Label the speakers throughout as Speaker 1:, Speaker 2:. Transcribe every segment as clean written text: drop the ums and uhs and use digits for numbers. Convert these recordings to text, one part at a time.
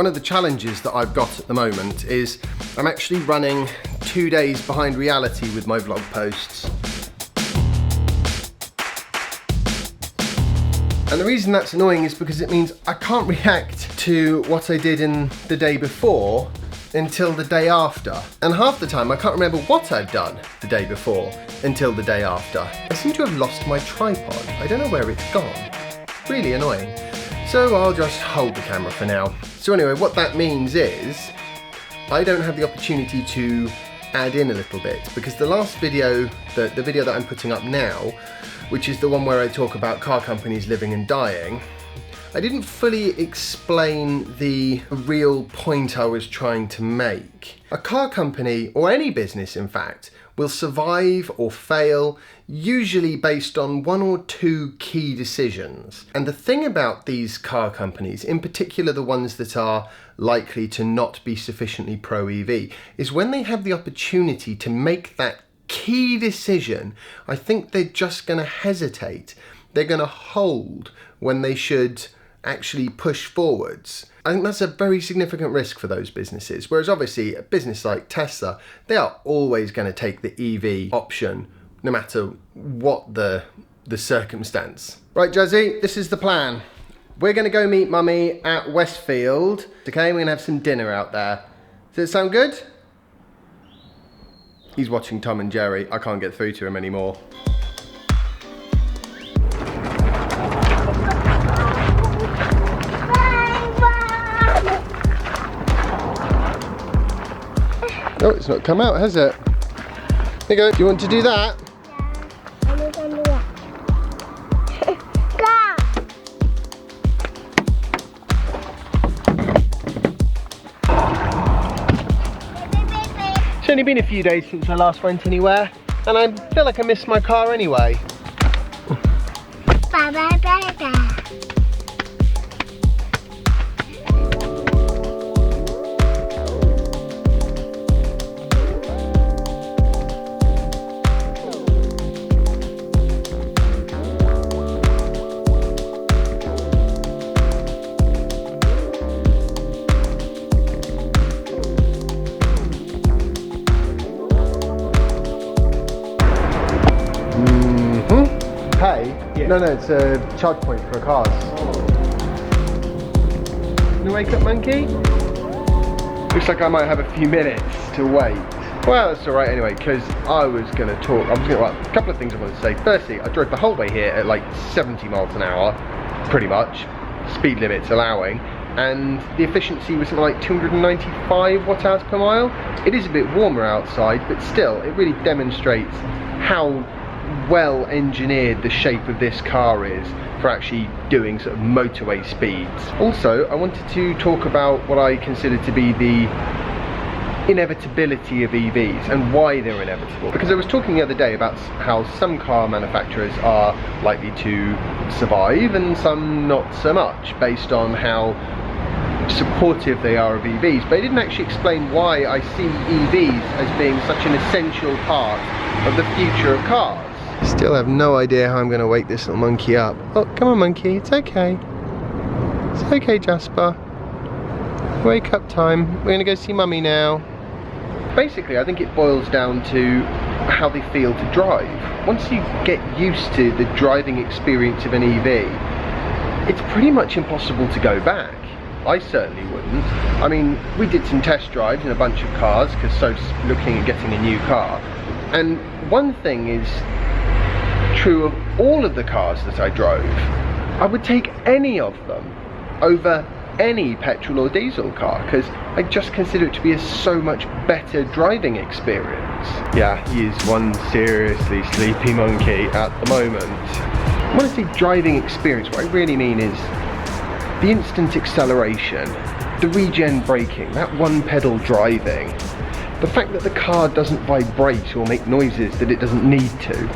Speaker 1: One of the challenges that I've got at the moment is I'm actually running 2 days behind reality with my vlog posts. And the reason that's annoying is because it means I can't react to what I did in the day before until the day after. And half the time I can't remember what I've done the day before until the day after. I seem to have lost my tripod. I don't know where it's gone. Really annoying. So I'll just hold the camera for now. So anyway, what that means is I don't have the opportunity to add in a little bit, because the last video, the video that I'm putting up now, which is the one where I talk about car companies living and dying, I didn't fully explain the real point I was trying to make. A car company, or any business in fact, will survive or fail usually based on 1 or 2 key decisions. And the thing about these car companies, in particular the ones that are likely to not be sufficiently pro-EV, is when they have the opportunity to make that key decision, I think they're just going to hesitate. They're going to hold when they should actually push forwards. I think that's a very significant risk for those businesses. Whereas obviously a business like Tesla, they are always going to take the EV option no matter what the circumstance. Right, Jazzy, this is the plan. We're going to go meet Mummy at Westfield. Okay, we're going to have some dinner out there. Does it sound good? He's watching Tom and Jerry. I can't get through to him anymore. Oh, it's not come out, has it? Here you go. Do you want to do that?
Speaker 2: Yeah, I'm going to do that.
Speaker 1: It's only been a few days since I last went anywhere, and I feel like I missed my car anyway.
Speaker 2: Bye, bye, bye, bye.
Speaker 1: No, it's a charge point for cars. You wake up, monkey? Looks like I might have a few minutes to wait. Well, that's alright anyway, because I was going to talk, well, a couple of things I wanted to say. Firstly, I drove the whole way here at like 70 miles an hour, pretty much, speed limits allowing, and the efficiency was something like 295 watt-hours per mile. It is a bit warmer outside, but still, it really demonstrates how well engineered the shape of this car is for actually doing sort of motorway speeds. Also, I wanted to talk about what I consider to be the inevitability of EVs and why they're inevitable. Because I was talking the other day about how some car manufacturers are likely to survive and some not so much, based on how supportive they are of EVs, but I didn't actually explain why I see EVs as being such an essential part of the future of cars. Still have no idea how I'm going to wake this little monkey up. Oh, come on monkey, it's okay. It's okay, Jasper. Wake up time. We're going to go see Mummy now. Basically, I think it boils down to how they feel to drive. Once you get used to the driving experience of an EV, it's pretty much impossible to go back. I certainly wouldn't. I mean, we did some test drives in a bunch of cars because so looking at getting a new car. And one thing is true of all of the cars that I drove. I would take any of them over any petrol or diesel car because I just consider it to be a so much better driving experience. Yeah, he is one seriously sleepy monkey at the moment. When I say driving experience, what I really mean is the instant acceleration, the regen braking, that one pedal driving, the fact that the car doesn't vibrate or make noises that it doesn't need to,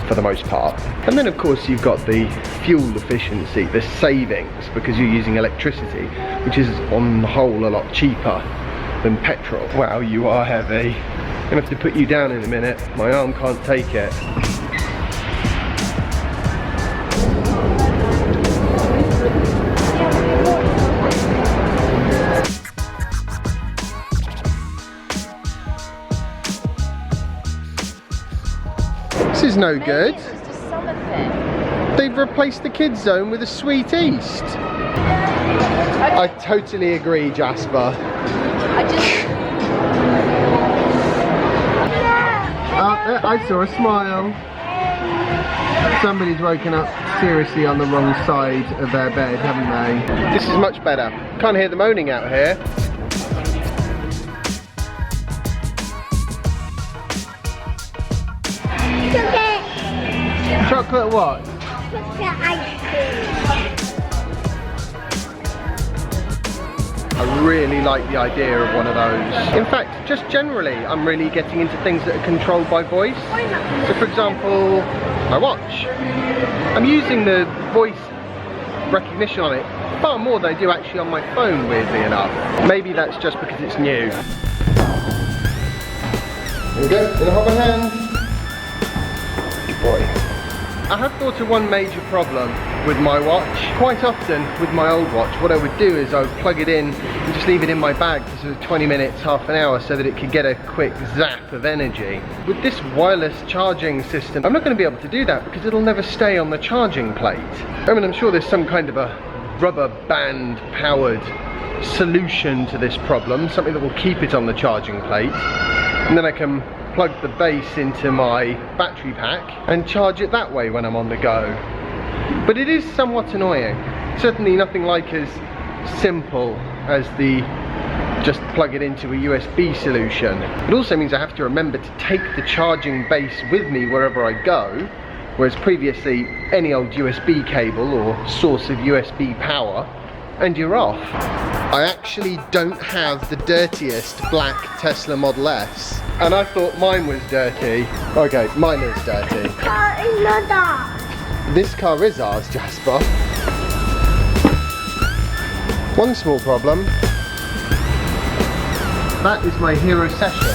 Speaker 1: for the most part. And then of course you've got the fuel efficiency, the savings, because you're using electricity, which is on the whole a lot cheaper than petrol. Wow, you are heavy. I'm gonna have to put you down in a minute. My arm can't take it. is no
Speaker 3: Maybe
Speaker 1: good.
Speaker 3: It was just summer thing.
Speaker 1: They've replaced the Kids Zone with a Sweet East. I totally agree, Jasper.
Speaker 3: I just.
Speaker 1: I saw a smile. Somebody's woken up seriously on the wrong side of their bed, haven't they? This is much better. Can't hear the moaning out here. Chocolate what?
Speaker 2: Chocolate ice cream.
Speaker 1: I really like the idea of one of those. In fact, just generally, I'm really getting into things that are controlled by voice. So for example, my watch. I'm using the voice recognition on it far more than I do actually on my phone, weirdly enough. Maybe that's just because it's new. There we go, gonna hold my hand. Good boy. I have thought of one major problem with my watch. Quite often with my old watch, what I would do is I would plug it in and just leave it in my bag for sort of 20 minutes, half an hour, so that it could get a quick zap of energy. With this wireless charging system, I'm not going to be able to do that because it'll never stay on the charging plate. I mean, I'm sure there's some kind of a rubber band powered solution to this problem, something that will keep it on the charging plate, and then I can plug the base into my battery pack and charge it that way when I'm on the go. But it is somewhat annoying. Certainly nothing like as simple as the just plug it into a USB solution. It also means I have to remember to take the charging base with me wherever I go, whereas previously any old USB cable or source of USB power and you're off. I actually don't have the dirtiest black Tesla Model S, and I thought mine was dirty. Okay, mine is dirty.
Speaker 2: Car is not ours.
Speaker 1: This car is ours, Jasper. One small problem. That is my hero session.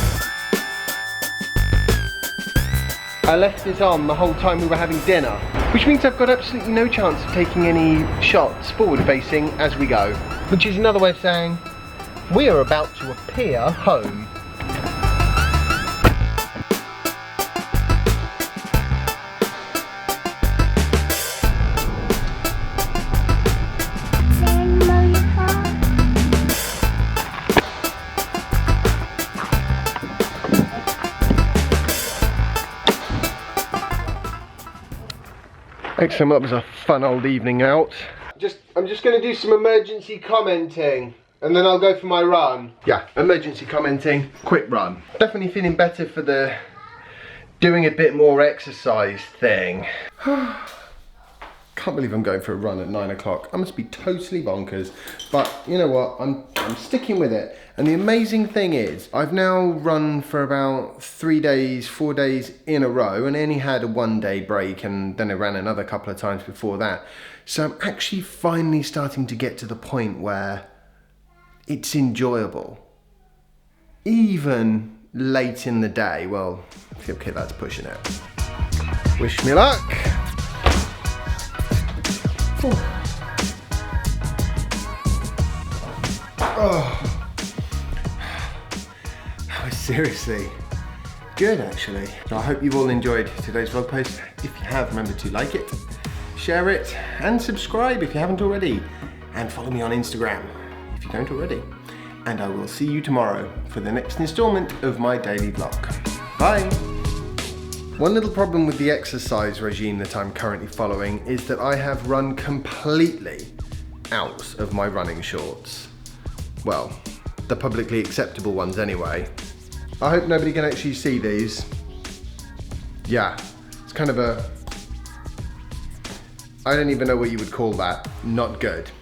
Speaker 1: I left it on the whole time we were having dinner, which means I've got absolutely no chance of taking any shots forward facing as we go. Which is another way of saying, we are about to appear home. Excellent, that was a fun old evening out. I'm just going to do some emergency commenting and then I'll go for my run. Yeah, emergency commenting, quick run. Definitely feeling better for the doing a bit more exercise thing. Can't believe I'm going for a run at 9 o'clock. I must be totally bonkers, but you know what, I'm sticking with it. And the amazing thing is, I've now run for about 4 days in a row, and I only had a 1 day break, and then I ran another couple of times before that. So I'm actually finally starting to get to the point where it's enjoyable. Even late in the day. Well, okay, that's pushing it. Wish me luck. Oh, that was seriously good actually. So I hope you've all enjoyed today's vlog post. If you have, remember to like it, share it, and subscribe if you haven't already. And follow me on Instagram if you don't already. And I will see you tomorrow for the next installment of my daily vlog. Bye! One little problem with the exercise regime that I'm currently following is that I have run completely out of my running shorts. Well, the publicly acceptable ones anyway. I hope nobody can actually see these. Yeah, it's kind of a... I don't even know what you would call that. Not good.